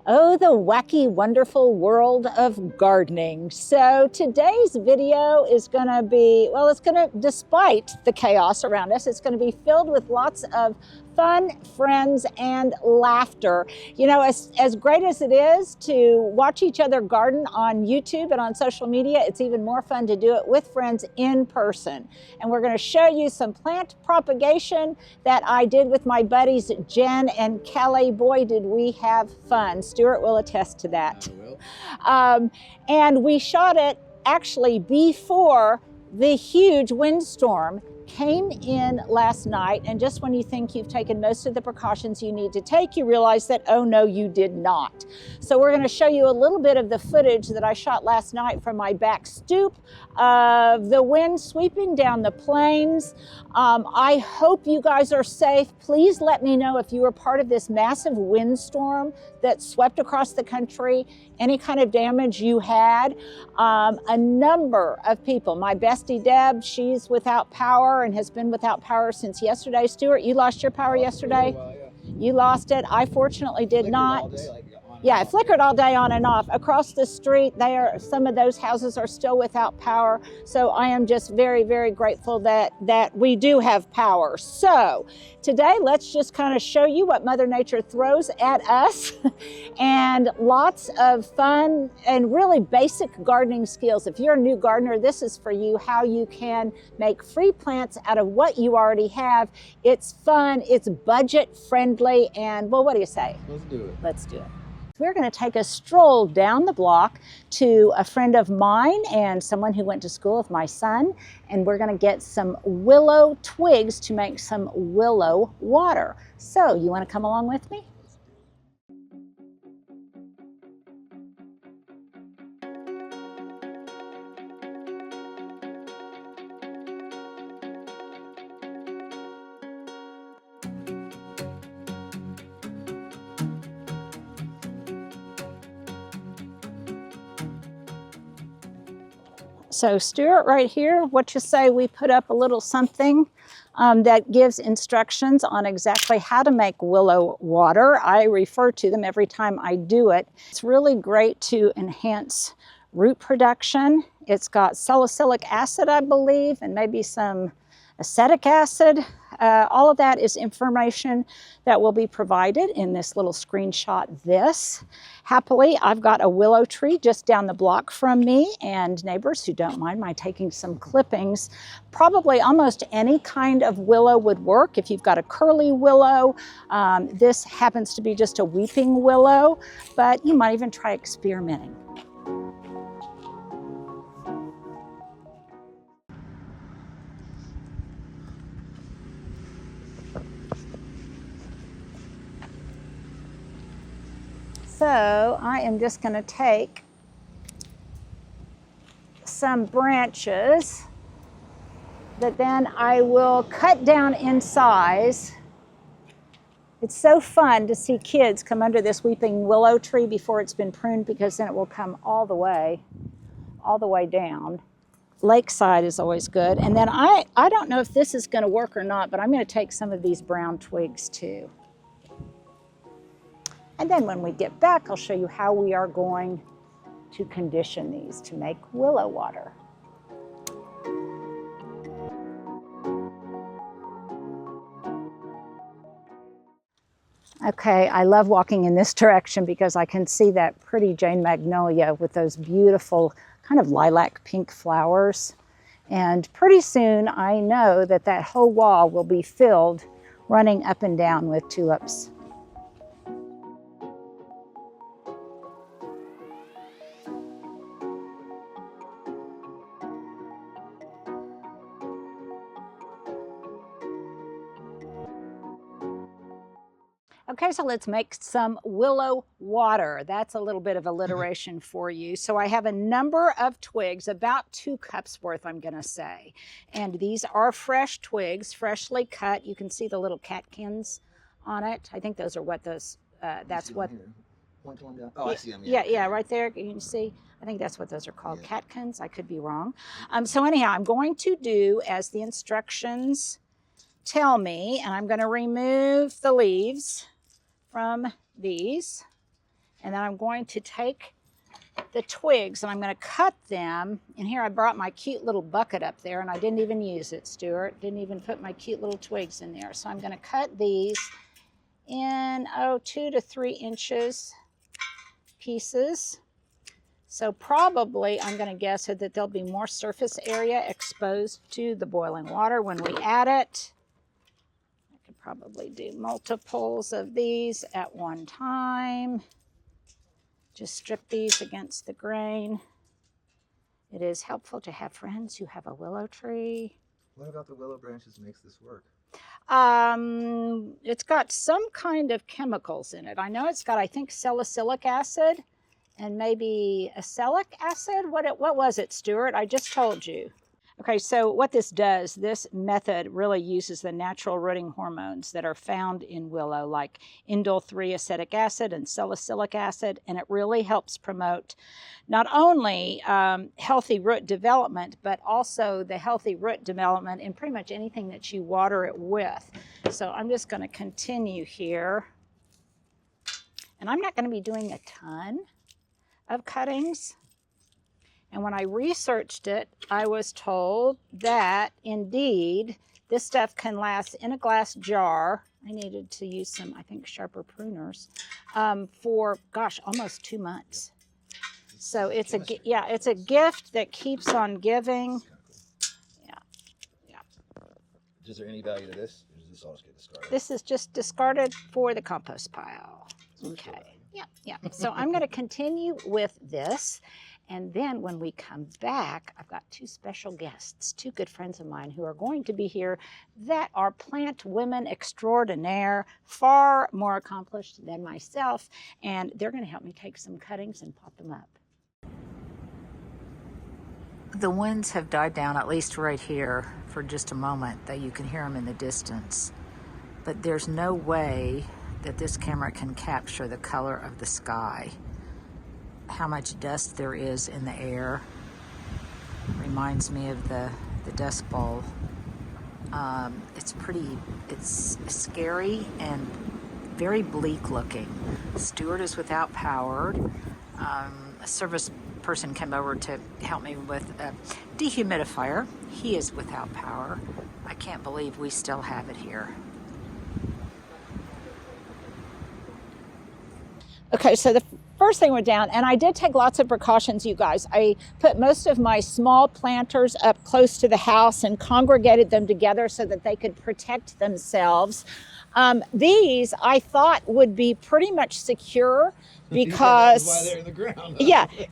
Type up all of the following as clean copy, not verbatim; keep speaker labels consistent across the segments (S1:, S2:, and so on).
S1: Oh, the wacky, wonderful world of gardening. So today's video is going to be, well, despite the chaos around us, it's going to be filled with lots of fun, friends, and laughter. You know, as great as it is to watch each other garden on YouTube and on social media, it's even more fun to do it with friends in person. And we're going to show you some plant propagation that I did with my buddies Jen and Kelly. Boy, did we have fun. Stuart will attest to that.
S2: I will.
S1: And we shot it actually before the huge windstorm came in last night, and just when you think you've taken most of the precautions you need to take, you realize that, oh no, you did not. So we're going to show you a little bit of the footage that I shot last night from my back stoop of the wind sweeping down the plains. I hope you guys are safe. Please let me know if you were part of this massive windstorm that swept across the country, any kind of damage you had. A number of people, my bestie Deb, she's without power and has been without power since yesterday. Stuart, you lost your power yesterday? You lost it. I fortunately did not. Yeah, it flickered all day on and off. Across the street, some of those houses are still without power. So I am just very, very grateful that we do have power. So today, let's just kind of show you what Mother Nature throws at us and lots of fun and really basic gardening skills. If you're a new gardener, this is for you, how you can make free plants out of what you already have. It's fun, it's budget friendly, and well, what do you say?
S2: Let's do it.
S1: Let's do it. We're going to take a stroll down the block to a friend of mine and someone who went to school with my son, and we're going to get some willow twigs to make some willow water. So you want to come along with me? So Stuart, right here, what you say we put up a little something that gives instructions on exactly how to make willow water. I refer to them every time I do it. It's really great to enhance root production. It's got salicylic acid, I believe, and maybe some acetic acid. All of that is information that will be provided in this little screenshot. Happily, I've got a willow tree just down the block from me, and neighbors who don't mind my taking some clippings. Probably almost any kind of willow would work. If you've got a curly willow, this happens to be just a weeping willow, but you might even try experimenting. So I am just going to take some branches that then I will cut down in size. It's so fun to see kids come under this weeping willow tree before it's been pruned, because then it will come all the way down. Lakeside is always good. And then I don't know if this is going to work or not, but I'm going to take some of these brown twigs too. And then when we get back, I'll show you how we are going to condition these to make willow water. Okay, I love walking in this direction because I can see that pretty Jane magnolia with those beautiful kind of lilac pink flowers. And pretty soon I know that that whole wall will be filled running up and down with tulips. Okay, so let's make some willow water. That's a little bit of alliteration for you. So I have a number of twigs, about 2 cups worth, I'm gonna say. And these are fresh twigs, freshly cut. You can see the little catkins on it. I think those are what those, that's what.
S2: Oh, I see them.
S1: Yeah, right there, you can see. I think that's what those are called, catkins. I could be wrong. So anyhow, I'm going to do as the instructions tell me, and I'm gonna remove the leaves from these. And then I'm going to take the twigs and I'm going to cut them. And here I brought my cute little bucket up there and I didn't even use it, Stuart. Didn't even put my cute little twigs in there. So I'm going to cut these in, 2 to 3 inches pieces. So probably, I'm going to guess that there'll be more surface area exposed to the boiling water when we add it. I could probably do multiples of these at one time. Just strip these against the grain. It is helpful to have friends who have a willow tree.
S2: What about the willow branches makes this work?
S1: It's got some kind of chemicals in it. I know it's got, I think, salicylic acid and maybe acelaic acid. What was it, Stuart? I just told you. Okay, so what this does, this method really uses the natural rooting hormones that are found in willow, like indole-3 acetic acid and salicylic acid, and it really helps promote not only healthy root development, but also the healthy root development in pretty much anything that you water it with. So I'm just going to continue here, and I'm not going to be doing a ton of cuttings. And when I researched it, I was told that indeed this stuff can last in a glass jar. I needed to use some, I think, sharper pruners for, gosh, almost 2 months. So it's it's a gift that keeps on giving. Yeah.
S2: Is there any value to this? Or does this all just get discarded?
S1: This is just discarded for the compost pile. Okay. Yeah. So I'm going to continue with this. And then when we come back, I've got 2 special guests, 2 good friends of mine who are going to be here that are plant women extraordinaire, far more accomplished than myself. And they're going to help me take some cuttings and pot them up. The winds have died down, at least right here, for just a moment, that you can hear them in the distance. But there's no way that this camera can capture the color of the sky. How much dust there is in the air reminds me of the Dust Bowl. It's scary and very bleak looking. Stuart is without power. A service person came over to help me with a dehumidifier. He is without power. I can't believe we still have it here. Okay, so the first thing went down, and I did take lots of precautions, you guys. I put most of my small planters up close to the house and congregated them together so that they could protect themselves. These I thought would be pretty much secure because
S2: that's why they're in the ground.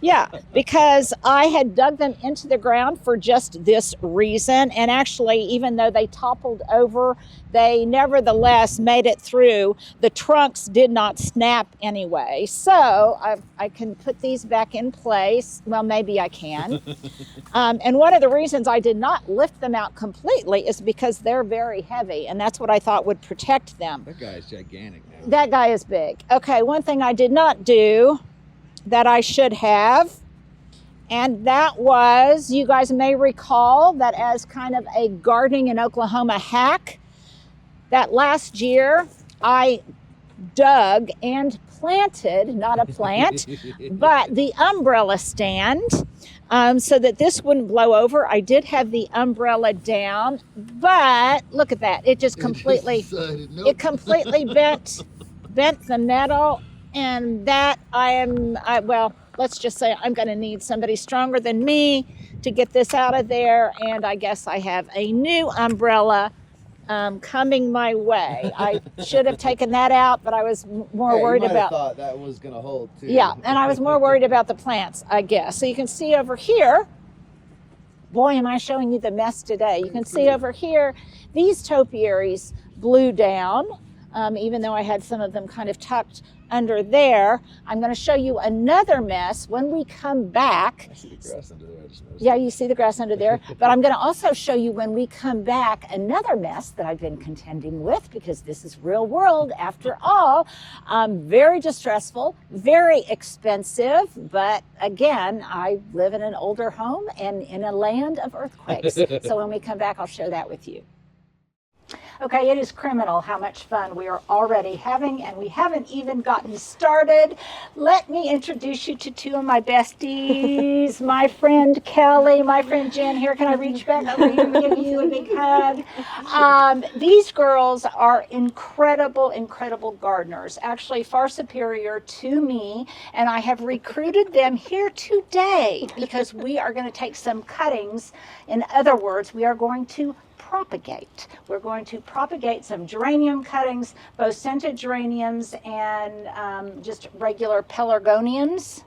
S1: yeah, because I had dug them into the ground for just this reason. And actually, even though they toppled over, they nevertheless made it through. The trunks did not snap anyway. So I can put these back in place. Well, maybe I can. And one of the reasons I did not lift them out completely is because they're very heavy, and that's what I thought would protect them.
S2: That guy is gigantic now.
S1: That guy is big. Okay, one thing I did not do that I should have, and that was, you guys may recall that as kind of a gardening in Oklahoma hack, that last year I dug and planted, not a plant, but the umbrella stand so that this wouldn't blow over. I did have the umbrella down, but look at that. It just completely, it completely bent the metal, and that well, let's just say I'm going to need somebody stronger than me to get this out of there, and I guess I have a new umbrella coming my way. I should have taken that out, but I was more worried about.
S2: Thought that was going to hold too.
S1: Yeah, and I was more worried about the plants, I guess. So you can see over here. Boy, am I showing you the mess today. You can see over here, these topiaries blew down, even though I had some of them kind of tucked under there. I'm going to show you another mess when we come back.
S2: I see the grass under there. I just noticed.
S1: Yeah, you see the grass under there. But I'm going to also show you when we come back another mess that I've been contending with, because this is real world after all. Very distressful, very expensive. But again, I live in an older home and in a land of earthquakes. So when we come back, I'll share that with you. Okay, it is criminal how much fun we are already having, and we haven't even gotten started. Let me introduce you to two of my besties, my friend Kelly, my friend Jen. Here, can I reach back over here and give you a big hug? These girls are incredible, incredible gardeners, actually far superior to me, and I have recruited them here today because we are going to take some cuttings. In other words, we are going to propagate. We're going to propagate some geranium cuttings, both scented geraniums and just regular pelargoniums.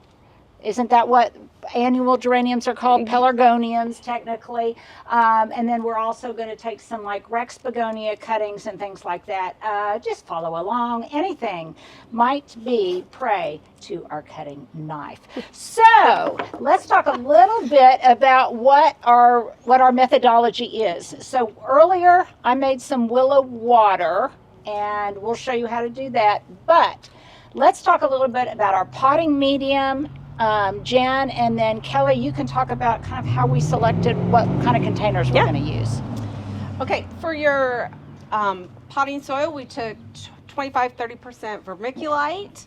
S1: Isn't that what annual geraniums are called? Pelargoniums, technically. And then we're also going to take some like Rex begonia cuttings and things like that. Just follow along. Anything might be prey to our cutting knife. So let's talk a little bit about what our methodology is. So earlier I made some willow water, and we'll show you how to do that. But let's talk a little bit about our potting medium. Jen, and then Kelly, you can talk about kind of how we selected what kind of containers we're going to use.
S3: Okay, for your potting soil, we took 25-30% vermiculite,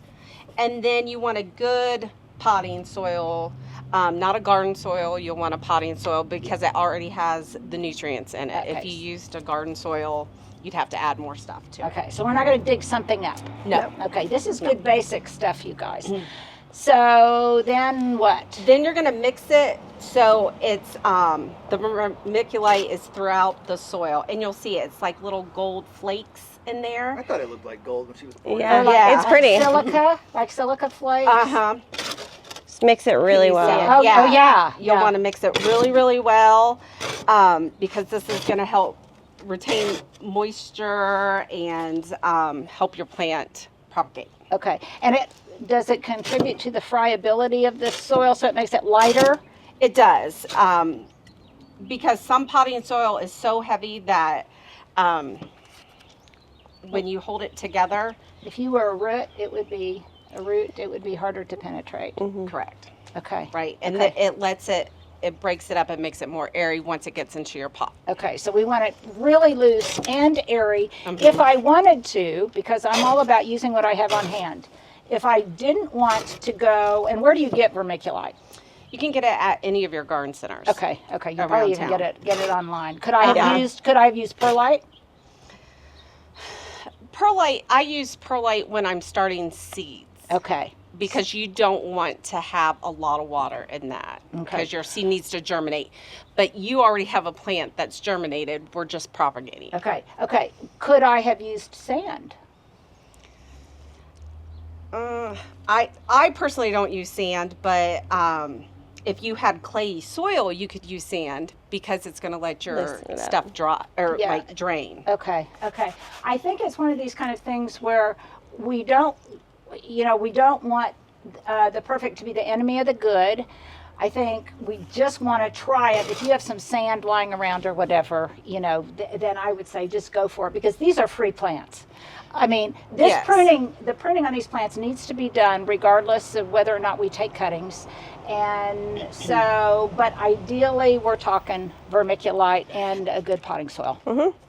S3: and then you want a good potting soil, not a garden soil. You'll want a potting soil because it already has the nutrients in it.
S1: Okay.
S3: If you used a garden soil, you'd have to add more stuff to it.
S1: Okay, so we're not going to dig something up.
S3: No.
S1: Okay, this is good basic stuff, you guys. So then what?
S3: Then you're going to mix it so it's the vermiculite is throughout the soil, and you'll see it's like little gold flakes in
S2: I
S3: there.
S2: thought it looked like gold when she was pouring.
S4: Yeah,
S3: Yeah.
S4: it's pretty.
S1: Silica, like silica flakes.
S4: Just mix it really
S3: Can you see
S4: well.
S3: it?
S1: Oh yeah.
S3: You'll want to mix it really, really well because this is going to help retain moisture and help your plant propagate.
S1: Okay, and does it contribute to the friability of the soil so it makes it lighter?
S3: It does, because some potting soil is so heavy that when you hold it together,
S1: If you were a root, it would be harder to penetrate.
S3: correct,
S1: Okay.
S3: right? And
S1: Okay.
S3: it breaks it up and makes it more airy once it gets into your pot.
S1: Okay, so we want it really loose and airy. If I wanted to, because I'm all about using what I have on hand, if I didn't want to go, and where do you get vermiculite?
S3: You can get it at any of your garden centers.
S1: Okay, you
S3: Around
S1: probably even
S3: town.
S1: get it online. Could I have used perlite?
S3: Perlite, I use perlite when I'm starting seeds.
S1: Okay.
S3: Because you don't want to have a lot of water in that
S1: Okay.
S3: because your seed needs to germinate. But you already have a plant that's germinated. We're just propagating.
S1: Okay. Could I have used sand?
S3: I personally don't use sand, but if you had clayey soil, you could use sand because it's going to let your
S4: Loosen it up.
S3: stuff dry or
S1: Yeah.
S3: like drain.
S1: Okay. I think it's one of these kind of things where we don't want the perfect to be the enemy of the good. I think we just want to try it. If you have some sand lying around or whatever, then I would say just go for it because these are free plants. I mean,
S3: Yes.
S1: the pruning on these plants needs to be done regardless of whether or not we take cuttings. And so, but ideally we're talking vermiculite and a good potting soil.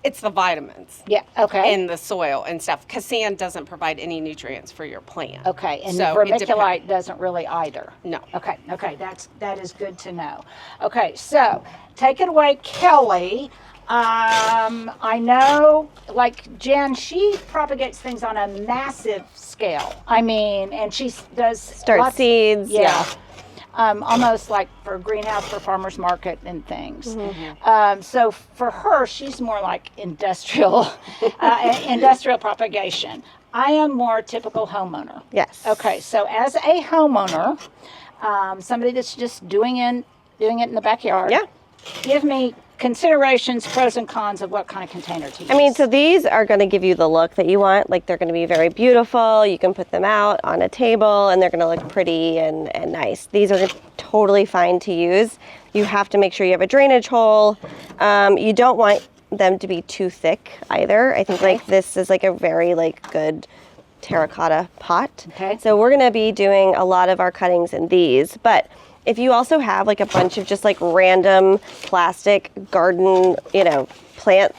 S3: It's the vitamins
S1: Yeah, okay.
S3: in the soil and stuff because sand doesn't provide any nutrients for your plant.
S1: Okay, and
S3: So it
S1: vermiculite doesn't really either.
S3: No.
S1: Okay, that is good to know. Okay, so take it away, Kelly. I know, like Jen, she propagates things on a massive scale. I mean, and she does
S4: Start seeds.
S1: Yeah. Almost like for a greenhouse for farmers market and things. So for her, she's more like industrial propagation. I am more typical homeowner.
S4: Yes.
S1: Okay, so as a homeowner, somebody that's just doing it in the backyard.
S4: Yeah.
S1: Give me considerations, pros and cons of what kind of container to use.
S4: I mean, so these are going to give you the look that you want. Like, they're going to be very beautiful. You can put them out on a table and they're going to look pretty and nice. These are totally fine to use. You have to make sure you have a drainage hole. You don't want them to be too thick either. I think like this is like a very like good terracotta pot.
S1: Okay.
S4: So we're going to be doing a lot of our cuttings in these, but if you also have like a bunch of just like random plastic garden, plant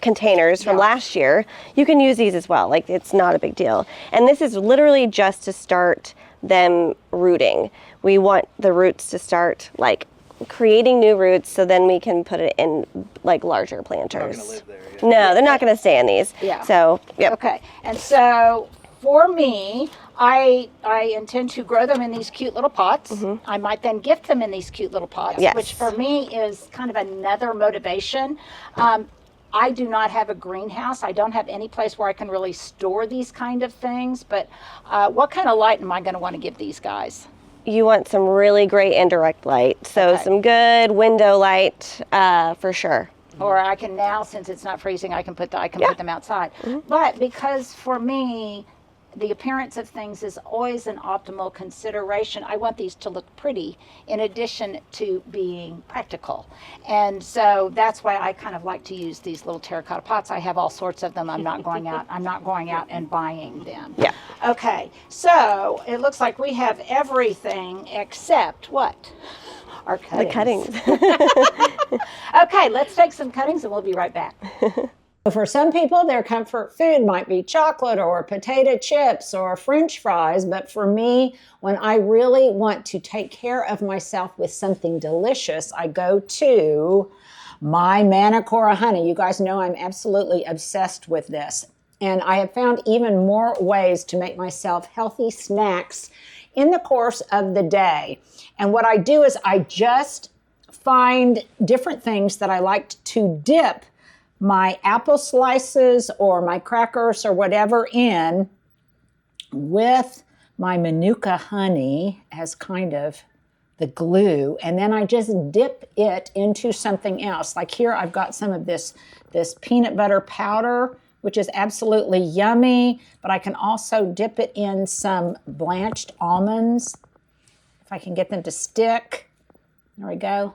S4: containers from last year, you can use these as well. Like, it's not a big deal. And this is literally just to start them rooting. We want the roots to start like creating new roots, so then we can put it in like larger planters.
S2: Not gonna live there, yeah.
S4: No, they're not going to stay in these.
S1: Yeah.
S4: So, yep.
S1: Okay, and so for me, I intend to grow them in these cute little pots. I might then gift them in these cute little pots,
S4: Yes.
S1: which for me is kind of another motivation. I do not have a greenhouse. I don't have any place where I can really store these kind of things, but what kind of light am I going to want to give these guys?
S4: You want some really great indirect light. So
S1: Okay.
S4: some good window light for sure.
S1: Or I can now, since it's not freezing, I can put them outside. But because for me, the appearance of things is always an optimal consideration. I want these to look pretty in addition to being practical. And so that's why I kind of like to use these little terracotta pots. I have all sorts of them. I'm not going out and buying them.
S4: Yeah.
S1: Okay. So it looks like we have everything except what? Our cuttings.
S4: The cuttings.
S1: Okay, let's take some cuttings and we'll be right back. For some people, their comfort food might be chocolate or potato chips or French fries. But for me, when I really want to take care of myself with something delicious, I go to my Manacora honey. You guys know I'm absolutely obsessed with this. And I have found even more ways to make myself healthy snacks in the course of the day. And what I do is I just find different things that I like to dip my apple slices or my crackers or whatever in with my Manuka honey as kind of the glue. And then I just dip it into something else. Like here, I've got some of this peanut butter powder, which is absolutely yummy, but I can also dip it in some blanched almonds, if I can get them to stick. There we go.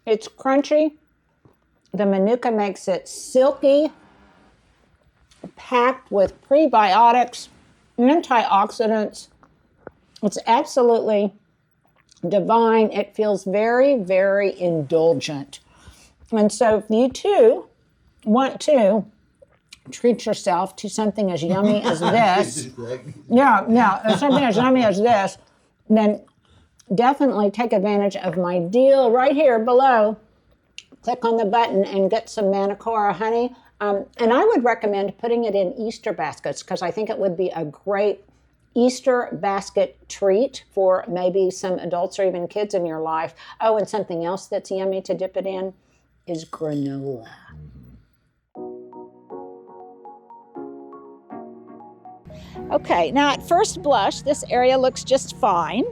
S1: It's crunchy. The Manuka makes it silky, packed with prebiotics, antioxidants. It's absolutely divine. It feels very, very indulgent. And so if you too want to treat yourself to something as yummy as this, something as yummy as this, then definitely take advantage of my deal right here below. Click on the button and get some Manacora honey. And I would recommend putting it in Easter baskets because I think it would be a great Easter basket treat for maybe some adults or even kids in your life. Oh, and something else that's yummy to dip it in is granola. Okay, now at first blush, this area looks just fine.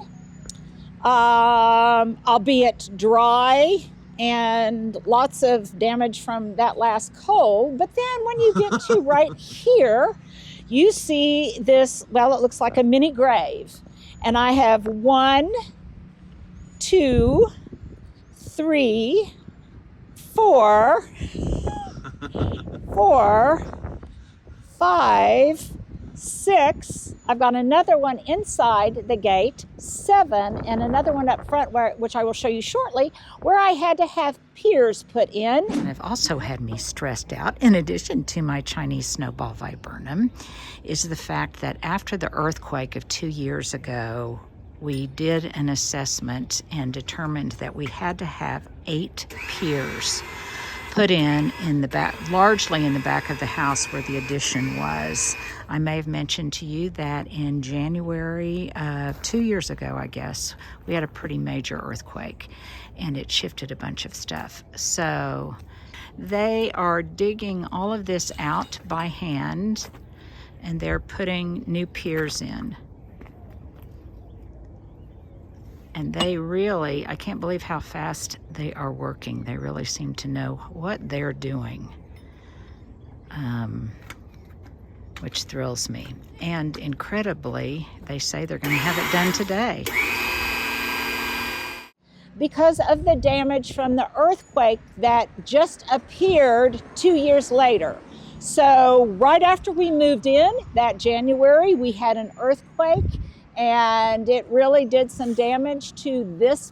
S1: Albeit dry and lots of damage from that last cold. But then when you get to right here, you see this, well, it looks like a mini grave. And I have 1, 2, 3, 4, 5, 6. I've got another one inside the gate, 7, and another one up front, which I will show you shortly, where I had to have piers put in.
S5: And have also had me stressed out, in addition to my Chinese snowball viburnum, is the fact that after the earthquake of 2 years ago, we did an assessment and determined that we had to have 8 piers put in the back, largely in the back of the house where the addition was. I may have mentioned to you that in January of 2 years ago, I guess, we had a pretty major earthquake and it shifted a bunch of stuff. So they are digging all of this out by hand and they're putting new piers in. And they really, I can't believe how fast they are working. They really seem to know what they're doing, which thrills me. And incredibly, they say they're going to have it done today.
S1: Because of the damage from the earthquake that just appeared 2 years later. So right after we moved in, that January, we had an earthquake. And it really did some damage to this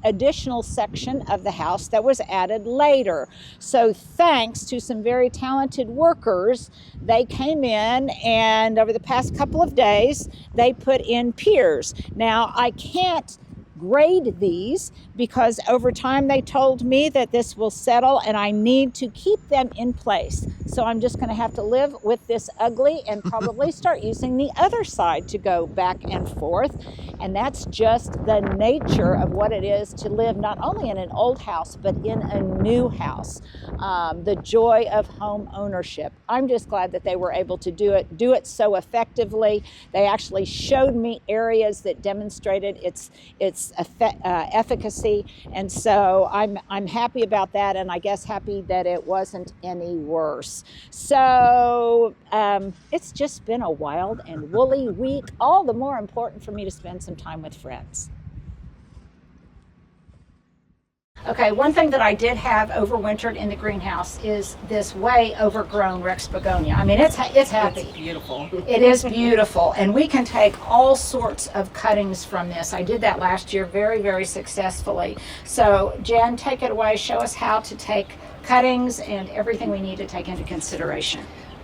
S1: additional section of the house that was added later. So thanks to some very talented workers, they came in, and over the past couple of days, they put in piers. Now, I can't grade these because over time they told me that this will settle and I need to keep them in place. So I'm just going to have to live with this ugly and probably start using the other side to go back and forth. And that's just the nature of what it is to live not only in an old house, but in a new house. The joy of home ownership. I'm just glad that they were able to do it so effectively. They actually showed me areas that demonstrated its efficacy, and so I'm happy about that, and I guess happy that it wasn't any worse. So it's just been a wild and woolly week, all the more important for me to spend some time with friends. Okay, one thing that I did have overwintered in the greenhouse is this way overgrown Rex begonia. I mean, it's happy.
S3: It's beautiful.
S1: It is beautiful, and we can take all sorts of cuttings from this. I did that last year very, very successfully. So Jen, take it away. Show us how to take cuttings and everything we need to take into consideration.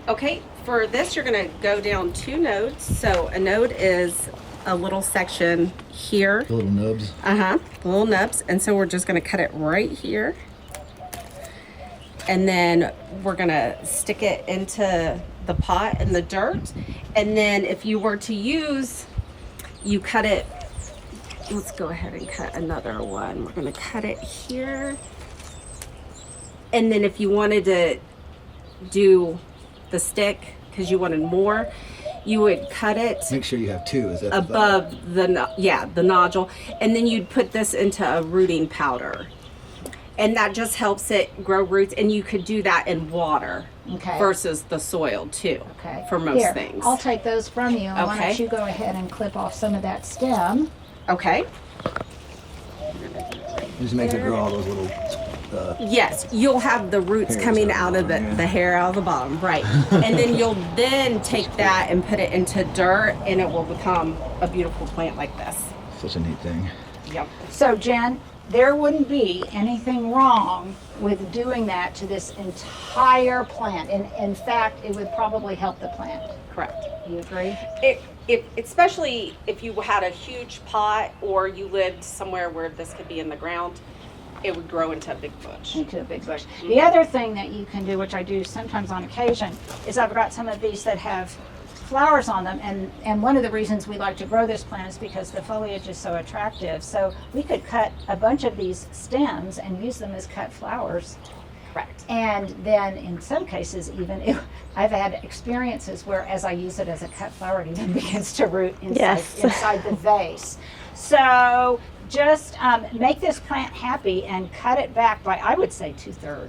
S3: Okay, for this you're going to go down 2 nodes. So a node is a little section here.
S2: The little nubs.
S3: The little nubs. And so we're just going to cut it right here. And then we're going to stick it into the pot in the dirt. And then if you were to use, you cut it. Let's go ahead and cut another one. We're going to cut it here. And then if you wanted to do the stick, because you wanted more, you would cut it
S2: Make sure you have 2. Is that
S3: above the nodule, and then you'd put this into a rooting powder, and that just helps it grow roots. And you could do that in water versus the soil too. For most things.
S1: I'll take those from you, and why
S3: Okay.
S1: don't you go ahead and clip off some of that stem.
S3: Okay.
S2: Just makes it grow all those little.
S3: Yes, you'll have the roots
S2: Hairs
S3: coming
S2: out
S3: out of
S2: the bottom,
S3: the hair out of the bottom, right? And then you'll then take that and put it into dirt, and it will become a beautiful plant like this.
S2: Such a neat thing.
S3: Yep.
S1: So Jen, there wouldn't be anything wrong with doing that to this entire plant. And in fact, it would probably help the plant.
S3: Correct.
S1: You agree?
S3: It especially if you had a huge pot or you lived somewhere where this could be in the ground, it would grow into a big bush.
S1: Into a big bush. The other thing that you can do, which I do sometimes on occasion, is I've got some of these that have flowers on them, and one of the reasons we like to grow this plant is because the foliage is so attractive. So we could cut a bunch of these stems and use them as cut flowers.
S3: Correct.
S1: And then in some cases even, I've had experiences where as I use it as a cut flower, it even begins to root inside the vase. So just make this plant happy and cut it back by, I would say, 2/3.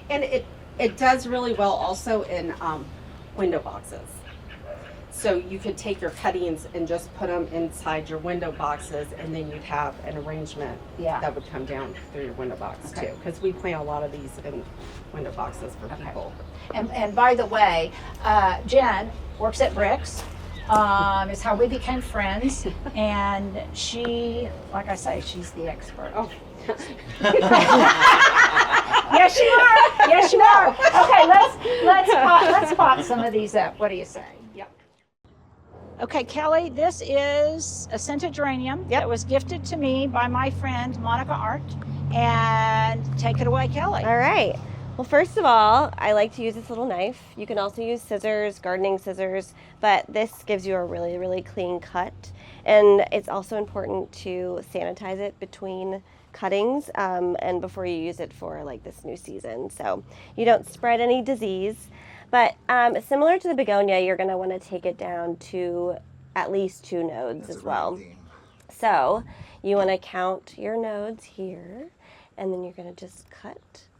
S3: And it does really well also in window boxes. So you could take your cuttings and just put them inside your window boxes, and then you'd have an arrangement that would come down through your window box too. Because we plant a lot of these in window boxes for people.
S1: And by the way, Jen works at Bricks. Is how we became friends, and she, like I say, she's the expert.
S3: Oh.
S1: Yes, you are. Yes, you are. Okay, let's pop some of these up. What do you say?
S3: Yep.
S1: Okay, Kelly, this is a scented geranium that was gifted to me by my friend Monica Art. And take it away, Kelly.
S4: All right. Well, first of all, I like to use this little knife. You can also use scissors, gardening scissors, but this gives you a really, really clean cut. And it's also important to sanitize it between cuttings and before you use it for like this new season, so you don't spread any disease. But similar to the begonia, you're going to want to take it down to at least 2 nodes as well. So you want to count your nodes here, and then you're going to just cut.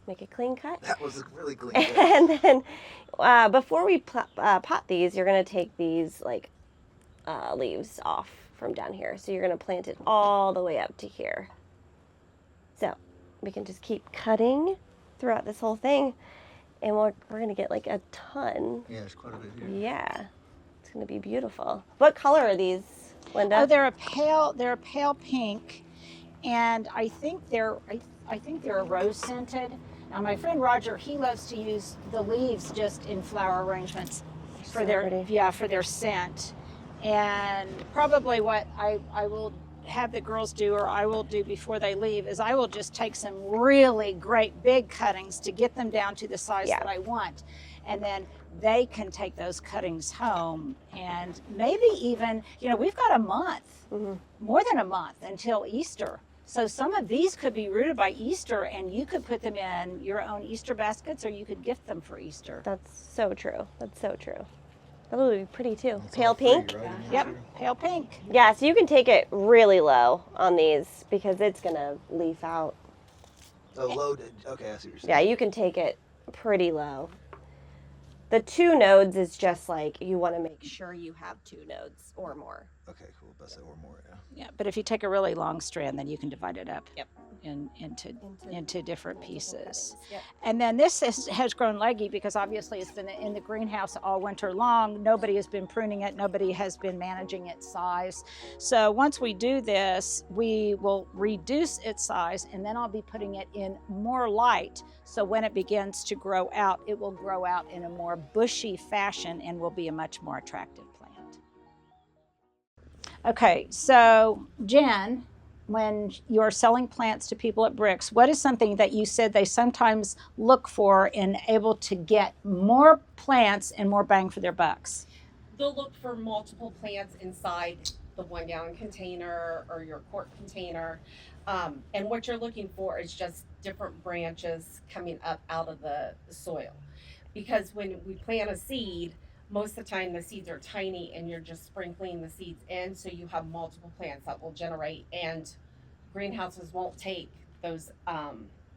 S4: Make a clean cut.
S2: That was really clean.
S4: And then before we pot these, you're going to take these like leaves off from down here. So you're going to plant it all the way up to here. So we can just keep cutting throughout this whole thing, and we're going to get like a ton.
S2: Yeah, there's quite a bit here.
S4: Yeah, it's going to be beautiful. What color are these, Linda?
S1: Oh, they're a pale pink. and I think they're rose scented. Now my friend Roger, he loves to use the leaves just in flower arrangements for their scent. And probably what I will have the girls do, or I will do before they leave, is I will just take some really great big cuttings to get them down to the size that I want. And then they can take those cuttings home, and maybe even, we've got a month, more than a month until Easter. So some of these could be rooted by Easter, and you could put them in your own Easter baskets, or you could gift them for Easter.
S4: That's so true. That's so true. That would be pretty too.
S2: It's
S4: Pale
S2: all free,
S4: pink?
S2: right?
S1: Yep, pale pink.
S4: Yeah, so you can take it really low on these because it's going to leaf out.
S2: Oh, loaded. Okay, I see what you're saying.
S4: Yeah, you can take it pretty low. The 2 nodes is just like you want to make sure you have 2 nodes or more.
S2: Okay, cool. Best or more, yeah.
S1: Yeah, but if you take a really long strand, then you can divide it up
S4: Yep.
S1: into different pieces.
S4: Yep.
S1: And then this has grown leggy because obviously it's been in the greenhouse all winter long. Nobody has been pruning it. Nobody has been managing its size. So once we do this, we will reduce its size, and then I'll be putting it in more light. So when it begins to grow out, it will grow out in a more bushy fashion and will be a much more attractive plant. Okay, so Jen, when you're selling plants to people at Bricks, what is something that you said they sometimes look for in able to get more plants and more bang for their bucks?
S3: They'll look for multiple plants inside the 1 gallon container or your quart container. And what you're looking for is just different branches coming up out of the soil. Because when we plant a seed, most of the time the seeds are tiny and you're just sprinkling the seeds in, so you have multiple plants that will generate, and greenhouses won't take those,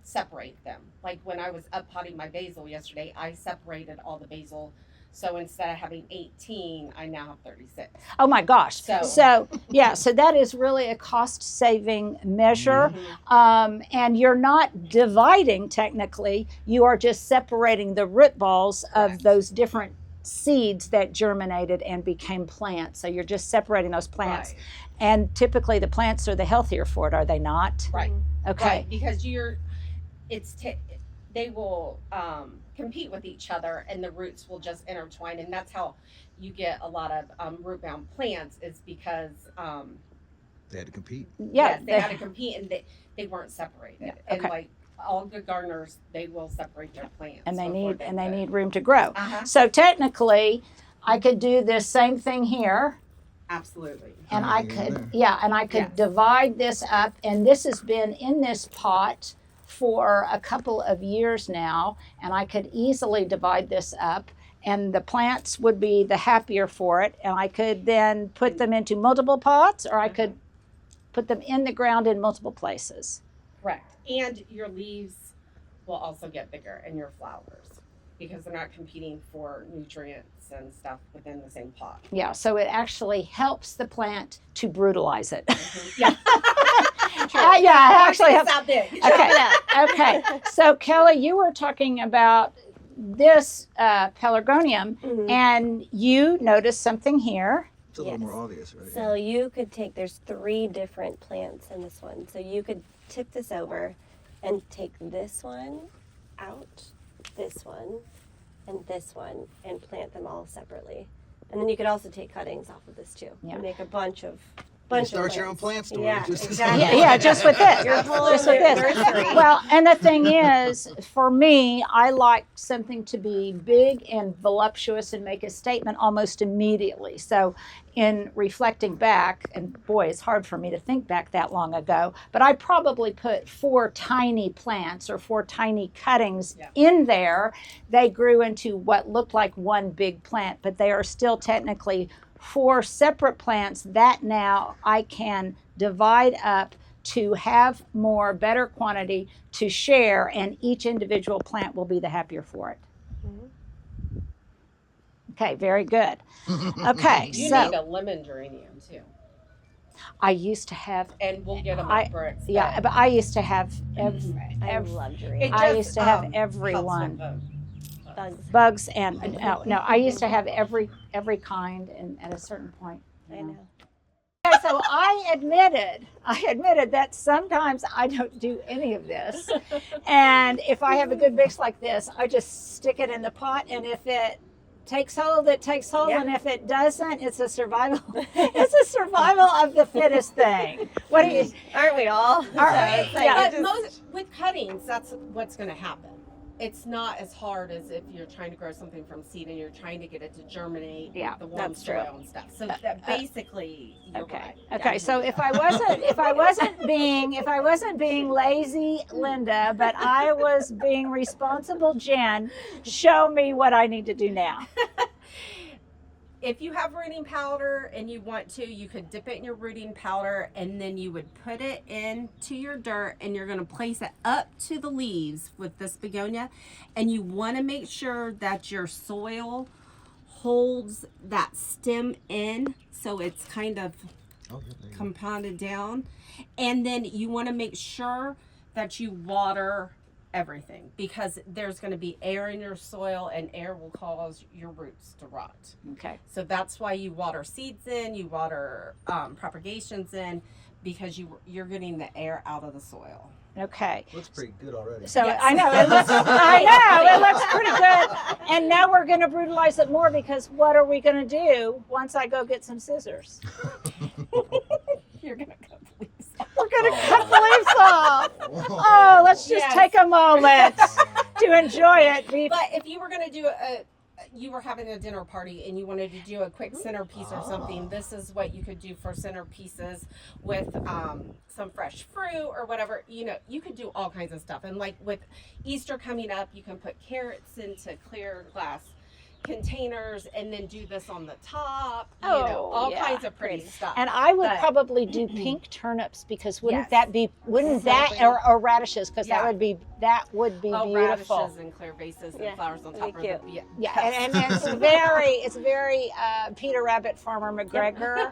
S3: separate them. Like when I was up potting my basil yesterday, I separated all the basil. So instead of having 18, I now have 36.
S1: Oh my gosh.
S3: So
S1: So that is really a cost saving measure. And you're not dividing technically, you are just separating the root balls of
S3: Correct.
S1: those different seeds that germinated and became plants. So you're just separating those plants.
S3: Right.
S1: And typically the plants are the healthier for it, are they not?
S3: Right.
S1: Okay.
S3: Right, because they will compete with each other, and the roots will just intertwine, and that's how you get a lot of root bound plants, is because
S2: They had to compete.
S1: Yeah.
S3: they had to compete, and they weren't separated.
S1: Yeah,
S3: And
S1: okay.
S3: like all good gardeners, they will separate their plants.
S1: And they
S3: before
S1: need
S3: put-
S1: room to grow.
S3: Uh-huh.
S1: So technically I could do this same thing here.
S3: Absolutely.
S1: And I
S2: Everything in
S1: could,
S2: there.
S1: yeah, and I could
S3: Yes.
S1: divide this up, and this has been in this pot for a couple of years now, and I could easily divide this up, and the plants would be the happier for it, and I could then put them into multiple pots, or I could put them in the ground in multiple places.
S3: Correct. And your leaves will also get bigger, and your flowers, because they're not competing for nutrients and stuff within the same pot.
S1: Yeah, so it actually helps the plant to brutalize it.
S3: Yeah.
S1: Yeah, it actually helps.
S3: It's not big.
S1: Okay. Okay. So Kelly, you were talking about this pelargonium, and you noticed something here.
S2: It's a little
S4: Yes.
S2: more obvious, right?
S4: So you could there's 3 different plants in this one. So you could tip this over and take this one out, this one, and this one, and plant them all separately. And then you could also take cuttings off of this too.
S1: Yeah.
S4: And make a bunch of
S2: Start your own plant store.
S4: Yeah,
S2: Just-
S4: exactly.
S1: Yeah, just with this.
S4: Your whole
S1: Just with this.
S4: nursery.
S1: Well, and the thing is, for me, I like something to be big and voluptuous and make a statement almost immediately. So in reflecting back, and boy, it's hard for me to think back that long ago, but I probably put 4 tiny plants or 4 tiny cuttings in there. They grew into what looked like one big plant, but they are still technically 4 separate plants that now I can divide up to have more, better quantity to share, and each individual plant will be the happier for it. Okay, very good. Okay,
S3: You
S1: so
S3: need a lemon geranium too,
S1: I used to have,
S3: and we'll get them
S1: I-
S3: at Bricks.
S1: yeah, but I used to have
S4: I love geranium.
S1: I used to have every one.
S4: Bugs.
S1: Bugs and no, I used to have every kind, and at a certain point.
S4: I know.
S1: Guys, So I admitted that sometimes I don't do any of this. And if I have a good mix like this, I just stick it in the pot, and if it takes hold, it takes hold, and if it doesn't, it's a survival. It's a survival of the fittest thing. What do you?
S4: Aren't we all?
S1: Right.
S3: But with cuttings, that's what's going to happen. It's not as hard as if you're trying to grow something from seed and you're trying to get it to germinate with the warm
S4: that's true.
S3: soil and stuff. So that basically, you're right.
S1: Okay. So if I wasn't being lazy, Linda, but I was being responsible, Jen, show me what I need to do now.
S3: If you have rooting powder and you want to, you could dip it in your rooting powder, and then you would put it into your dirt, and you're going to place it up to the leaves with this begonia. And you want to make sure that your soil holds that stem in, so it's kind of compounded down. And then you want to make sure that you water everything, because there's going to be air in your soil, and air will cause your roots to rot.
S1: Okay.
S3: So that's why you water seeds in, you water propagations in, because you're getting the air out of the soil.
S1: Okay.
S2: Looks pretty good already.
S1: So
S3: Yes.
S1: I know it looks pretty good. And now we're going to brutalize it more, because what are we going to do once I go get some scissors?
S3: You're going to cut the leaves off.
S1: We're going to cut the leaves off. Oh, let's just take a moment to enjoy it.
S3: But if you were going to do you were having a dinner party and you wanted to do a quick centerpiece or something, this is what you could do for centerpieces with some fresh fruit or whatever. You know, you could do all kinds of stuff. And like with Easter coming up, you can put carrots into clear glass containers and then do this on the top. All kinds of pretty stuff.
S1: And I would probably do pink turnips, because wouldn't
S3: Exactly.
S1: that or radishes, because that would be beautiful.
S3: Radishes and clear vases and flowers on top of
S4: cute.
S3: it.
S1: And it's very Peter Rabbit Farmer McGregor.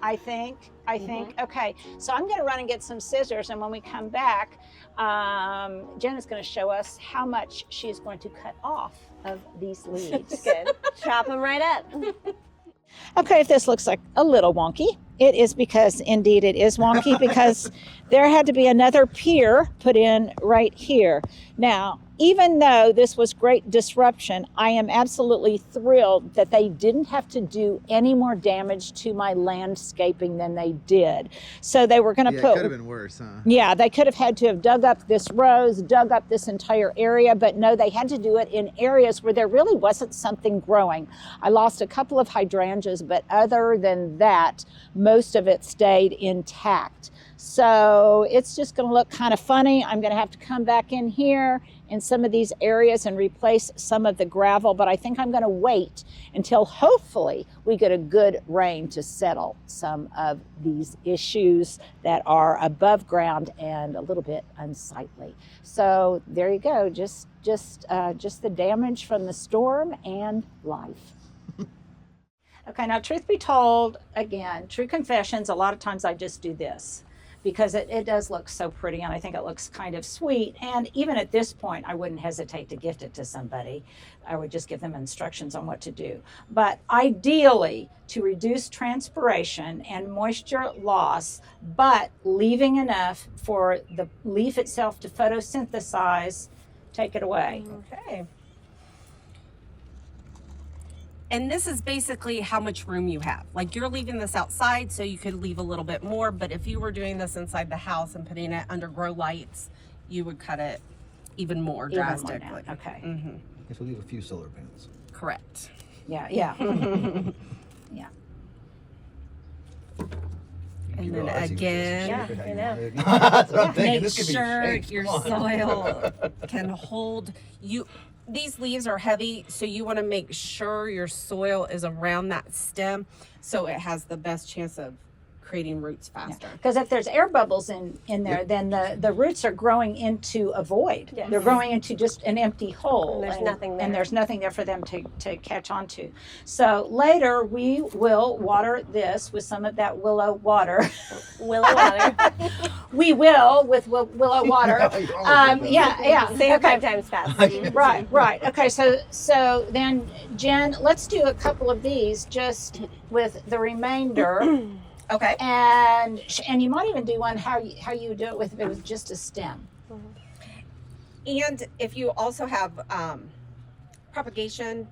S1: I think. Okay, so I'm going to run and get some scissors, and when we come back, Jen is going to show us how much she's going to cut off of these leaves.
S4: Good. Chop them right up.
S1: Okay, if this looks like a little wonky, it is because indeed it is wonky, because there had to be another pier put in right here. Now, even though this was great disruption, I am absolutely thrilled that they didn't have to do any more damage to my landscaping than they did. So they were going to put...
S6: it could have been worse, huh?
S1: Yeah, they could have had to have dug up this rose, dug up this entire area, but no, they had to do it in areas where there really wasn't something growing. I lost a couple of hydrangeas, but other than that, most of it stayed intact. So it's just going to look kind of funny. I'm going to have to come back in here in some of these areas and replace some of the gravel, but I think I'm going to wait until hopefully we get a good rain to settle some of these issues that are above ground and a little bit unsightly. So there you go, just the damage from the storm and life. Okay, now truth be told, again, true confessions, a lot of times I just do this, because it does look so pretty, and I think it looks kind of sweet. And even at this point, I wouldn't hesitate to gift it to somebody. I would just give them instructions on what to do. But ideally, to reduce transpiration and moisture loss, but leaving enough for the leaf itself to photosynthesize, take it away.
S3: Okay. And this is basically how much room you have. Like, you're leaving this outside, so you could leave a little bit more, but if you were doing this inside the house and putting it under grow lights, you would cut it even more drastically.
S1: Even more down. Okay.
S3: Mm-hmm.
S2: Guess we'll leave a few solar panels.
S3: Correct.
S1: Yeah.
S2: You
S3: And then
S2: realize you
S3: again,
S2: can just
S4: I know.
S2: shake it. That's what I'm thinking.
S3: make
S2: This could be
S3: sure
S2: shaped.
S3: your
S2: Come on.
S3: soil can hold you. These leaves are heavy, so you want to make sure your soil is around that stem, so it has the best chance of creating roots faster.
S1: Because if there's air bubbles in there, then the roots are growing into a void.
S4: Yes.
S1: They're growing into just an empty hole.
S4: And there's nothing there.
S1: And there's nothing there for them to catch onto. So later we will water this with some of that willow water.
S4: Willow water.
S1: We will with willow water. Yeah.
S4: Say it
S1: Okay.
S4: 5 times fast.
S1: Right. Okay, so then, Jen, let's do a couple of these just with the remainder
S3: Okay.
S1: And you might even do one how you would do it if it was just a stem.
S3: And if you also have propagation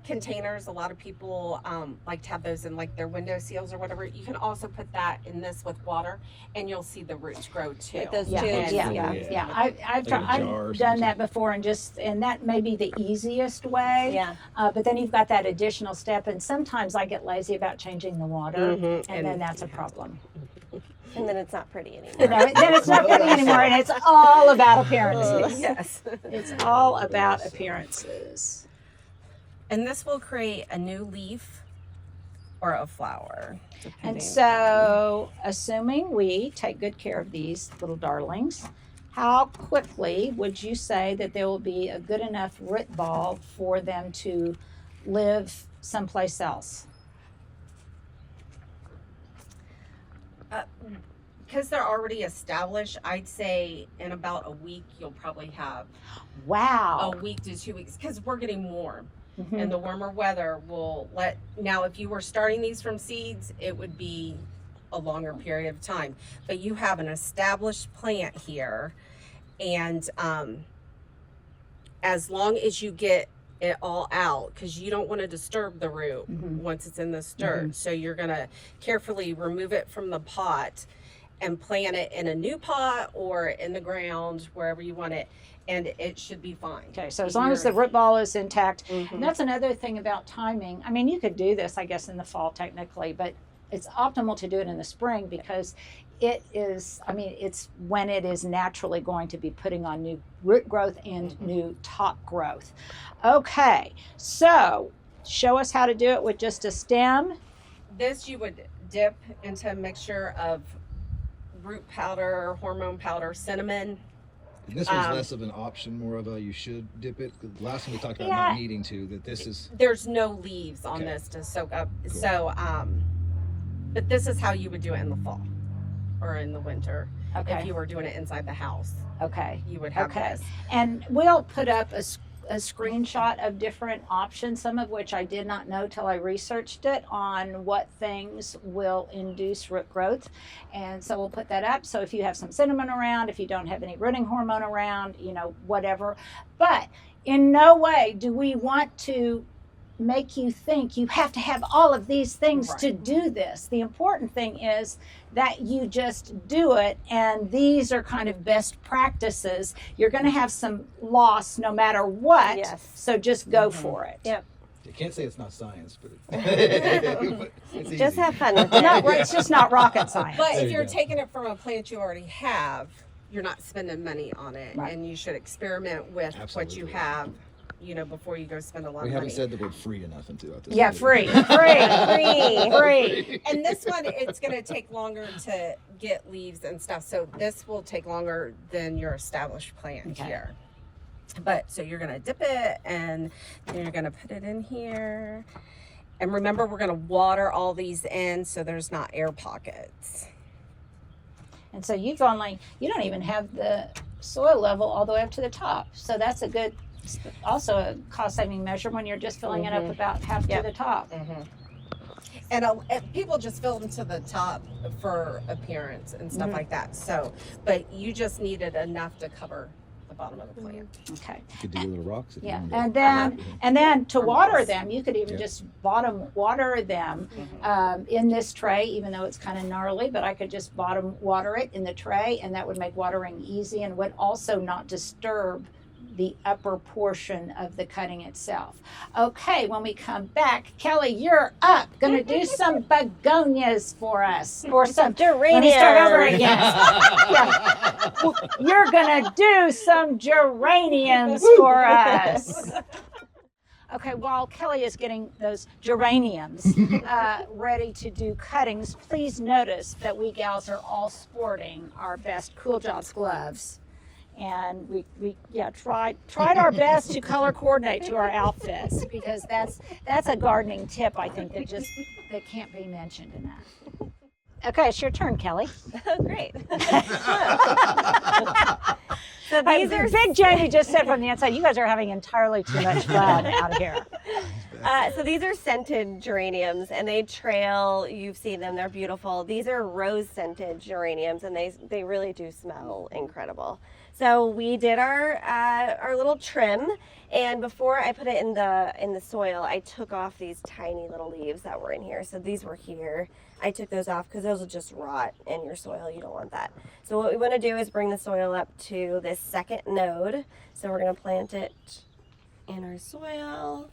S3: containers, a lot of people like to have those in like their window seals or whatever. You can also put that in this with water, and you'll see the roots grow too.
S4: Like those
S1: Yeah.
S4: tubes.
S1: Yeah. I've
S2: Like a jar or
S1: done
S2: something.
S1: that before, and that may be the easiest way.
S4: Yeah.
S1: But then you've got that additional step, and sometimes I get lazy about changing the water,
S3: Mhm.
S1: and then that's a problem.
S4: And then it's not pretty anymore.
S1: You know, then it's not pretty anymore, and it's all about appearances.
S3: Yes.
S1: It's all about appearances.
S3: And this will create a new leaf or a flower.
S1: And so, assuming we take good care of these little darlings, how quickly would you say that there will be a good enough root ball for them to live someplace else?
S3: Because they're already established, I'd say in about a week you'll probably have
S1: Wow.
S3: a week to 2 weeks, because we're getting warm.
S1: Mhm.
S3: And the warmer weather will now if you were starting these from seeds, it would be a longer period of time. But you have an established plant here, and as long as you get it all out, because you don't want to disturb the root
S1: Mhm.
S3: once it's in this dirt. So you're going to carefully remove it from the pot and plant it in a new pot or in the ground, wherever you want it, and it should be fine.
S1: Okay, so as long as the root ball is intact,
S3: Mhm.
S1: and that's another thing about timing. I mean, you could do this, I guess, in the fall technically, but it's optimal to do it in the spring because it's when it is naturally going to be putting on new root growth and new top growth. Okay, so show us how to do it with just a stem.
S3: This you would dip into a mixture of root powder, hormone powder, cinnamon.
S2: This one's less of an option, more of a you should dip it. 'Cause the last time we talked about not needing to, that this is
S3: There's no leaves on
S2: Okay.
S3: this to soak up.
S2: Cool.
S3: So, but this is how you would do it in the fall or in the winter. If
S1: Okay,
S3: you were doing it inside the house,
S1: okay.
S3: you would have
S1: Okay.
S3: this.
S1: And we'll put up a screenshot of different options, some of which I did not know till I researched it on what things will induce root growth. And so we'll put that up. So if you have some cinnamon around, if you don't have any rooting hormone around, whatever. But in no way do we want to make you think you have to have all of these things to do this. The important thing is that you just do it, and these are kind of best practices. You're going to have some loss no matter what,
S4: Yes.
S1: so just go for it.
S4: Yep.
S2: you can't say it's not science, but it's easy.
S4: Just have fun with it.
S1: It's just not rocket science.
S3: But
S2: There
S3: if
S2: you
S3: you're
S2: go.
S3: taking it from a plant you already have, you're not spending money on it.
S1: Right.
S3: And you should experiment with what
S2: Absolutely.
S3: you have, before you go spend a lot
S2: We
S3: of
S2: haven't
S3: money.
S2: said the word free enough throughout this.
S1: Yeah,
S2: video.
S1: free.
S3: And this one, it's going to take longer to get leaves and stuff. So this will take longer than your established plant
S1: Okay.
S3: here. But so you're going to dip it, and then you're going to put it in here. And remember, we're going to water all these in so there's not air pockets.
S1: And so you don't even have the soil level all the way up to the top. So that's also a cost-saving measure when you're just filling it up about half to the top.
S3: And people just fill them to the top for appearance and stuff like that. So, but you just needed enough to cover the bottom of the plant.
S1: Okay.
S2: You could do little rocks. If
S1: Yeah,
S2: you
S1: and then to water
S3: Yes.
S1: them, you could even
S2: Yeah.
S1: just bottom water them in this tray, even though it's kind of gnarly. But I could just bottom water it in the tray, and that would make watering easy and would also not disturb the upper portion of the cutting itself. Okay, when we come back, Kelly, you're up. Gonna do some begonias for us, or some
S4: Geranium.
S1: Let me start over again. Yeah. You're gonna do some geraniums for us. Okay, while Kelly is getting those geraniums ready to do cuttings, please notice that we gals are all sporting our best Cool Jobs gloves. And we tried our best to color coordinate to our outfits, because that's a gardening tip, I think, that can't be mentioned enough. Okay, it's your turn, Kelly.
S4: Oh, great. So these are
S1: Big Jamie just said from the inside, you guys are having entirely too much fun out here.
S4: So these are scented geraniums, and they trail. You've seen them; they're beautiful. These are rose-scented geraniums, and they really do smell incredible. So we did our little trim, and before I put it in the soil, I took off these tiny little leaves that were in here. So these were here. I took those off because those will just rot in your soil. You don't want that. So what we want to do is bring the soil up to this second node. So we're going to plant it in our soil.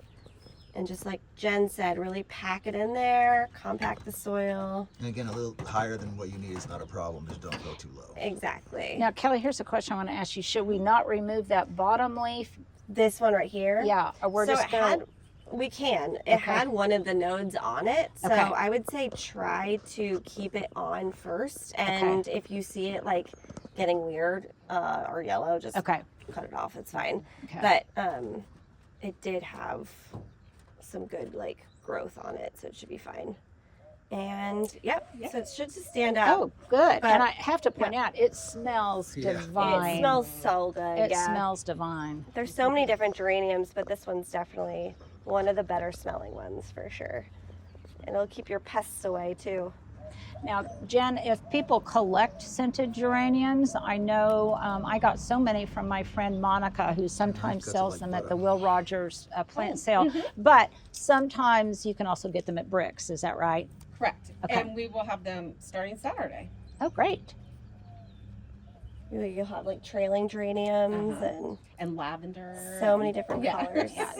S4: And just like Jen said, really pack it in there, compact the soil.
S2: And again, a little higher than what you need is not a problem. Just don't go too low.
S4: Exactly.
S1: Now, Kelly, here's a question I want to ask you. Should we not remove that bottom leaf?
S4: This one right here?
S1: Yeah, or we're
S4: So
S1: just going
S4: we can. It had one of the nodes on it. So
S1: Okay.
S4: I would say try to keep it on first. And if you see it like getting weird or yellow, just
S1: Okay.
S4: cut it off. It's fine.
S1: Okay.
S4: But it did have some good like growth on it, so it should be fine. And so it should just stand out.
S1: Oh, good.
S4: But-
S1: And I have to point out, it smells
S2: Yeah.
S1: divine.
S4: It smells so good.
S1: It
S4: yeah.
S1: smells divine.
S4: There's so many different geraniums, but this one's definitely one of the better smelling ones for sure. And it'll keep your pests away too.
S1: Now, Jen, if people collect scented geraniums, I know I got so many from my friend Monica, who sometimes
S2: got some
S1: sells
S2: like
S1: them at
S2: butter.
S1: the Will Rogers plant sale. But sometimes you can also get them at Bricks. Is that right?
S3: Correct.
S1: Okay.
S3: And we will have them starting Saturday.
S1: Oh, great.
S4: You'll have like trailing geraniums
S3: And lavender.
S4: so many different
S3: Yeah.
S4: colors.
S1: Yeah,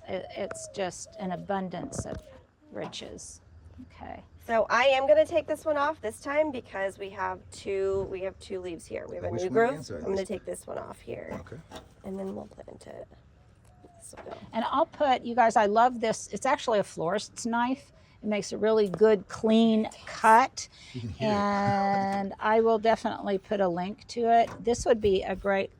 S1: it's just an abundance of riches. Okay.
S4: So I am gonna take this one off this time because we have two leaves here. We have a
S2: Which
S4: new
S2: one
S4: growth.
S2: again? Sorry,
S4: I'm gonna
S2: this-
S4: take this one off here.
S2: Okay.
S4: And then we'll plant it. Soil.
S1: And I'll put, you guys, I love this. It's actually a florist's knife. It makes a really good, clean cut.
S2: You can hear it.
S1: And I will definitely put a link to it. This would be a great,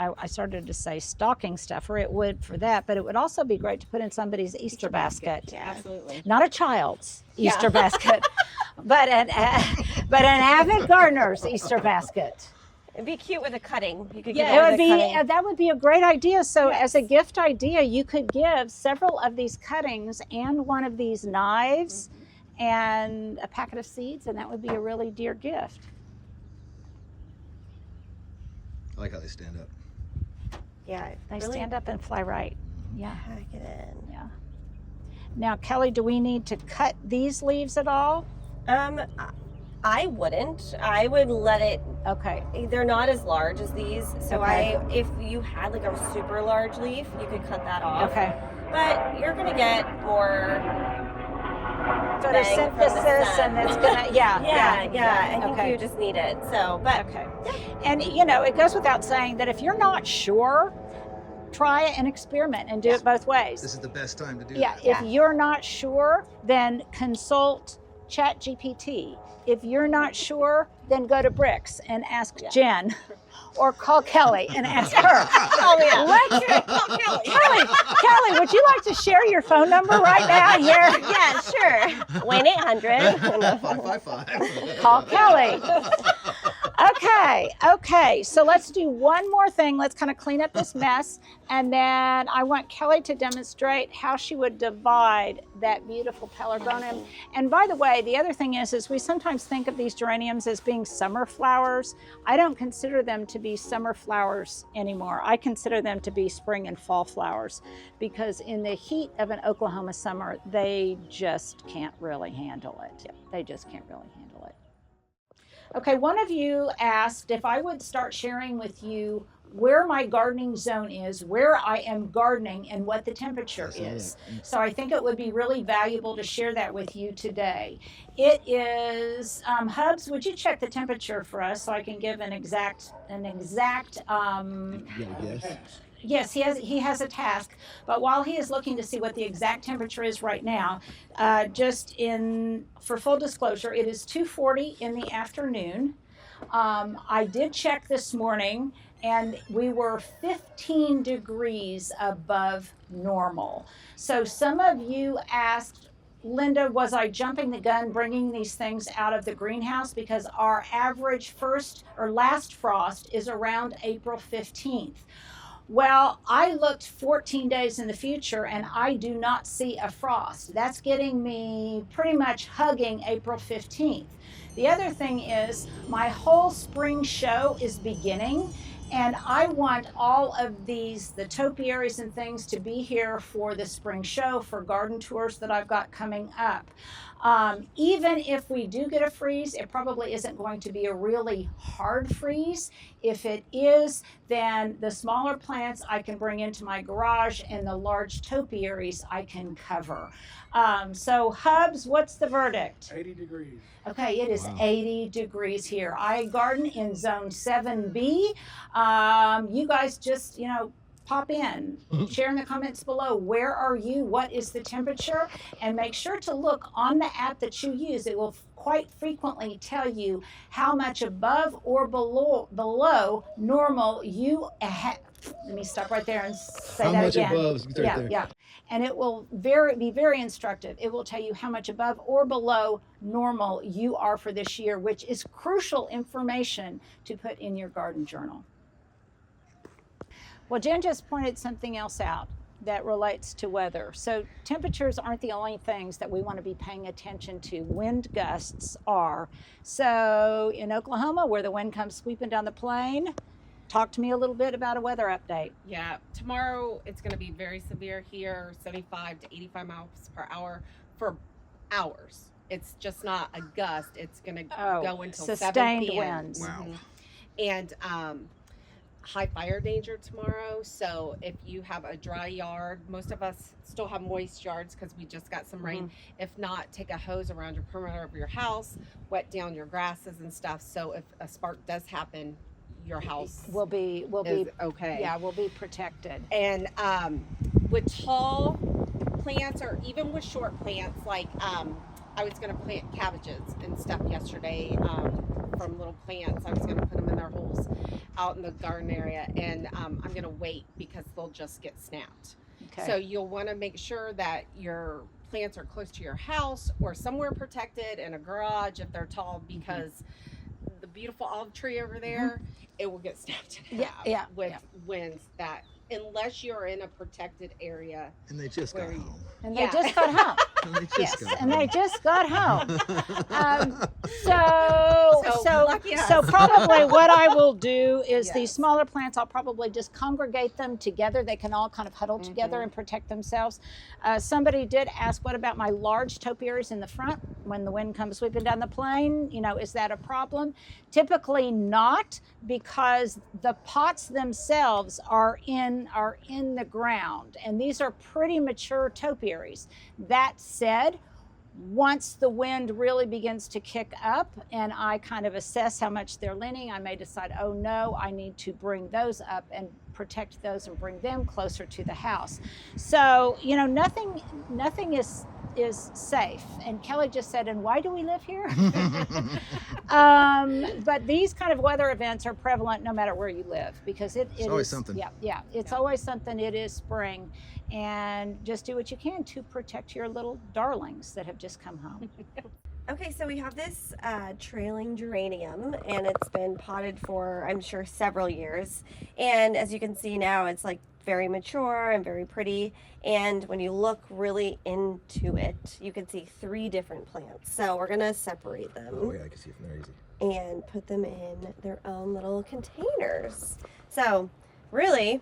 S1: I started to say stocking stuffer. It would for that, but it would also be great to put in somebody's Easter basket.
S4: Yeah.
S3: Absolutely.
S1: Not a child's Easter basket, but an avid gardener's Easter basket.
S4: It'd be cute with a cutting. You could
S3: Yeah,
S4: give
S1: It
S4: it
S1: would
S4: with a
S1: be
S4: cutting.
S1: that would be a great idea. So as a gift idea, you could give several of these cuttings and one of these knives and a packet of seeds, and that would be a really dear gift.
S2: I like how they stand up.
S4: Yeah.
S1: They
S4: really
S1: stand up and fly right. Yeah.
S4: pack it in.
S1: Yeah. Now, Kelly, do we need to cut these leaves at all?
S4: I wouldn't. I would let it.
S1: Okay.
S4: They're not as large as these, so
S1: Okay.
S4: if you had like a super large leaf, you could cut that off.
S1: Okay.
S4: But you're gonna get more. bang from the
S1: Photosynthesis,
S4: sun.
S1: and it's gonna, yeah.
S4: I think
S1: Okay.
S4: you just need it. So, but
S1: Okay. And you know, it goes without saying that if you're not sure, try it and experiment and do it both ways.
S2: This is the best time to do
S1: Yeah,
S2: that.
S1: if you're not sure, then consult ChatGPT. If you're not sure, then go to Bricks and ask Jen, or call Kelly and ask her.
S4: oh yeah.
S1: Kelly, would you like to share your phone number right now here?
S4: Yeah, sure. 1-800.
S2: 555.
S1: Call Kelly. Okay. So let's do one more thing. Let's kind of clean up this mess. And then I want Kelly to demonstrate how she would divide that beautiful pelargonium. And by the way, the other thing is we sometimes think of these geraniums as being summer flowers. I don't consider them to be summer flowers anymore. I consider them to be spring and fall flowers because in the heat of an Oklahoma summer, they just can't really handle it. They just can't really handle it. Okay, one of you asked if I would start sharing with you where my gardening zone is, where I am gardening, and what the temperature is. So I think it would be really valuable to share that with you today. It is, Hubs, would you check the temperature for us so I can give an exact, Yes, he has a task, but while he is looking to see what the exact temperature is right now, for full disclosure, it is 2:40 in the afternoon. I did check this morning, and we were 15 degrees above normal. So some of you asked, Linda, was I jumping the gun bringing these things out of the greenhouse? Because our average last frost is around April 15th. Well, I looked 14 days in the future and I do not see a frost. That's getting me pretty much hugging April 15th. The other thing is my whole spring show is beginning, and I want all of these, the topiaries and things, to be here for the spring show, for garden tours that I've got coming up. Even if we do get a freeze, it probably isn't going to be a really hard freeze. If it is, then the smaller plants I can bring into my garage, and the large topiaries I can cover. So Hubs, what's the verdict?
S6: 80 degrees.
S1: Okay, it is 80 degrees here. I garden in zone 7B. You guys just, pop in, share in the comments below. Where are you? What is the temperature? And make sure to look on the app that you use. It will quite frequently tell you how much above or below normal you have. Let me stop right there and say
S2: How
S1: that
S2: much
S1: again.
S2: above? Right there.
S1: Yeah. And it will be very instructive. It will tell you how much above or below normal you are for this year, which is crucial information to put in your garden journal. Well, Jen just pointed something else out that relates to weather. So temperatures aren't the only things that we want to be paying attention to. Wind gusts are. So in Oklahoma, where the wind comes sweeping down the plain, talk to me a little bit about a weather update.
S3: Yeah, tomorrow it's going to be very severe here, 75 to 85 miles per hour for hours. It's just not a gust. It's going to go until 7
S1: sustained
S3: p.m.
S1: winds.
S2: Wow.
S3: And high fire danger tomorrow. So if you have a dry yard, most of us still have moist yards because we just got some rain. If not, take a hose around your perimeter of your house, wet down your grasses and stuff. So if a spark does happen, your house
S1: will be
S3: okay.
S1: Yeah, will be protected.
S3: And with tall plants, or even with short plants, like I was going to plant cabbages and stuff yesterday from little plants. I was going to put them in their holes out in the garden area, and I'm going to wait because they'll just get snapped.
S1: Okay.
S3: So you'll want to make sure that your plants are close to your house or somewhere protected in a garage if they're tall, because the beautiful olive tree over there, it will get snapped in half with winds that, unless you're in a protected area.
S2: And they just got home.
S1: And they just got home.
S2: And they just got
S1: and
S2: home.
S1: they just got home. So probably what I will do is these smaller plants, I'll probably just congregate them together. They can all kind of huddle together and protect themselves. Somebody did ask, what about my large topiaries in the front when the wind comes sweeping down the plain? Is that a problem? Typically not, because the pots themselves are in the ground, and these are pretty mature topiaries. That said, once the wind really begins to kick up and I kind of assess how much they're leaning, I may decide, oh no, I need to bring those up and protect those and bring them closer to the house. So, nothing is safe. And Kelly just said, and why do we live here? But these kind of weather events are prevalent no matter where you live, because it's
S2: always something.
S1: Yeah, it's always something. It is spring, and just do what you can to protect your little darlings that have just come home.
S4: Okay, so we have this trailing geranium, and it's been potted for, I'm sure, several years. And as you can see now, it's like very mature and very pretty. And when you look really into it, you can see 3 different plants. So we're gonna separate them.
S2: Oh yeah, I can see it from there easy.
S4: And put them in their own little containers. So really,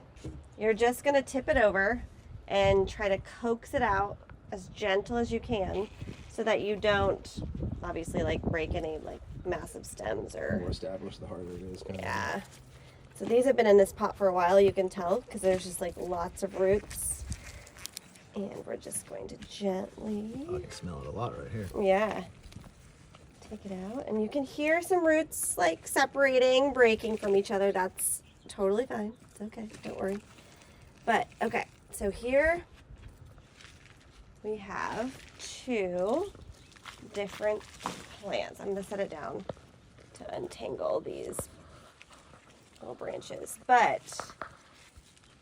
S4: you're just gonna tip it over and try to coax it out as gentle as you can, so that you don't obviously break any massive stems
S2: The
S4: or
S2: more established, the harder it is.
S4: yeah. So these have been in this pot for a while, you can tell, because there's just lots of roots. And we're just going to gently,
S2: I can smell it a lot right here.
S4: yeah, take it out. And you can hear some roots separating, breaking from each other. That's totally fine. It's okay, don't worry. But okay, so here we have 2 different plants. I'm gonna set it down to untangle these little branches. But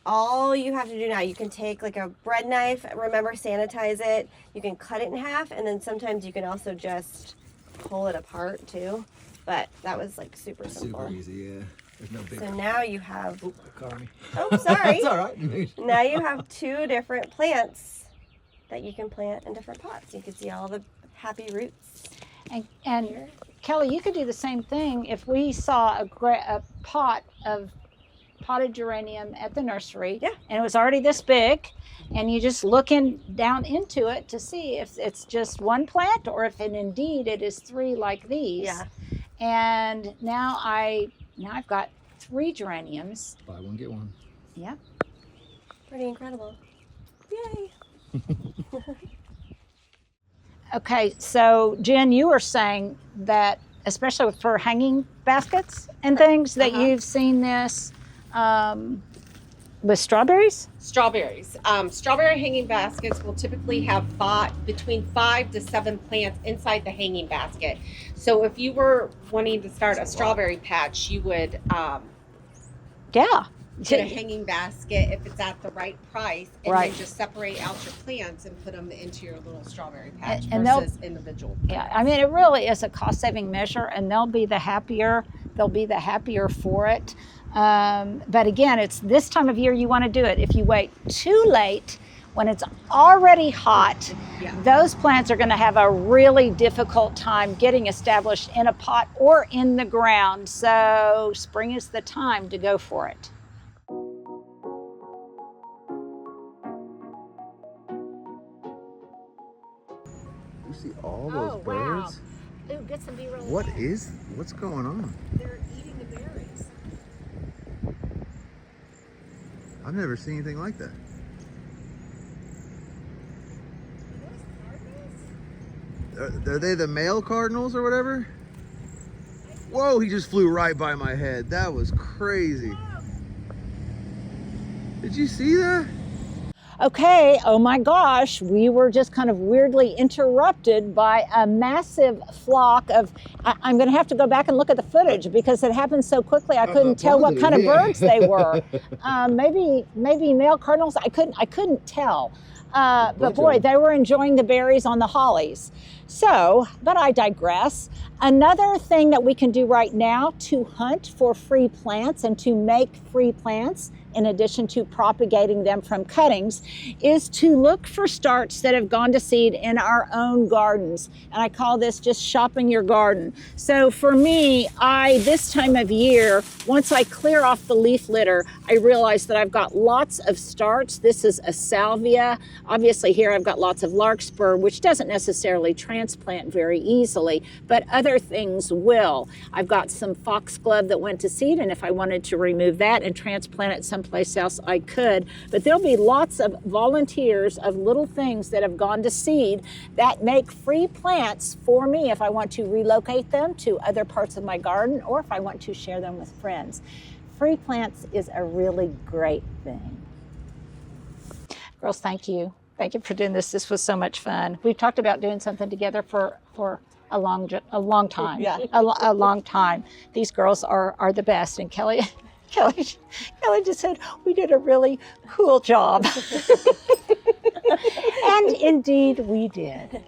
S4: all you have to do now, you can take a bread knife, remember, sanitize it. You can cut it in half, and then sometimes you can also just pull it apart too. But that was super simple.
S2: Super easy, yeah. There's no big.
S4: So now you have,
S2: Oh, that caught me.
S4: oh, sorry.
S2: It's all right.
S4: Now you have 2 different plants that you can plant in different pots. You can see all the happy roots.
S1: And Kelly, you could do the same thing if we saw a pot of potted geranium at the nursery,
S4: Yeah.
S1: and it was already this big, and you just looking down into it to see if it's just one plant or if indeed it is 3 like these.
S4: Yeah.
S1: And now I've got 3 geraniums.
S2: Buy one, get one.
S1: Yeah.
S4: Pretty incredible. Yay.
S1: Okay, so Jen, you were saying that especially for hanging baskets and things that you've seen this with strawberries?
S3: Strawberries. Strawberry hanging baskets will typically have between 5 to 7 plants inside the hanging basket. So if you were wanting to start a strawberry patch, you would
S1: Yeah.
S3: get a hanging basket if it's at the right price, and
S1: Right.
S3: then just separate out your plants and put them into your little strawberry patch
S1: And they'll-
S3: versus individual.
S1: Yeah, I mean, it really is a cost-saving measure, and they'll be the happier for it. But again, it's this time of year you want to do it. If you wait too late, when it's already hot,
S3: Yeah.
S1: those plants are going to have a really difficult time getting established in a pot or in the ground. So spring is the time to go for it.
S2: You see all those birds?
S1: Ooh, get some B-roll.
S2: What's going on?
S1: They're eating the berries.
S2: I've never seen anything like that. Are they the male cardinals or whatever? Whoa, he just flew right by my head. That was crazy. Did you see that?
S1: Okay, oh my gosh, we were just kind of weirdly interrupted by a massive flock of, I'm going to have to go back and look at the footage because it happened so quickly I couldn't tell what kind of birds they were. Maybe male cardinals, I couldn't tell. But boy, they were enjoying the berries on the hollies. So, but I digress. Another thing that we can do right now to hunt for free plants and to make free plants, in addition to propagating them from cuttings, is to look for starts that have gone to seed in our own gardens. And I call this just shopping your garden. So for me, this time of year, once I clear off the leaf litter, I realize that I've got lots of starts. This is a salvia. Obviously here I've got lots of larkspur, which doesn't necessarily transplant very easily, but other things will. I've got some foxglove that went to seed, and if I wanted to remove that and transplant it someplace else, I could. But there'll be lots of volunteers of little things that have gone to seed that make free plants for me if I want to relocate them to other parts of my garden or if I want to share them with friends. Free plants is a really great thing. Girls, thank you. Thank you for doing this. This was so much fun. We've talked about doing something together for a long time.
S4: Yeah.
S1: A long time. These girls are the best. And Kelly just said, we did a really cool job. And indeed we did.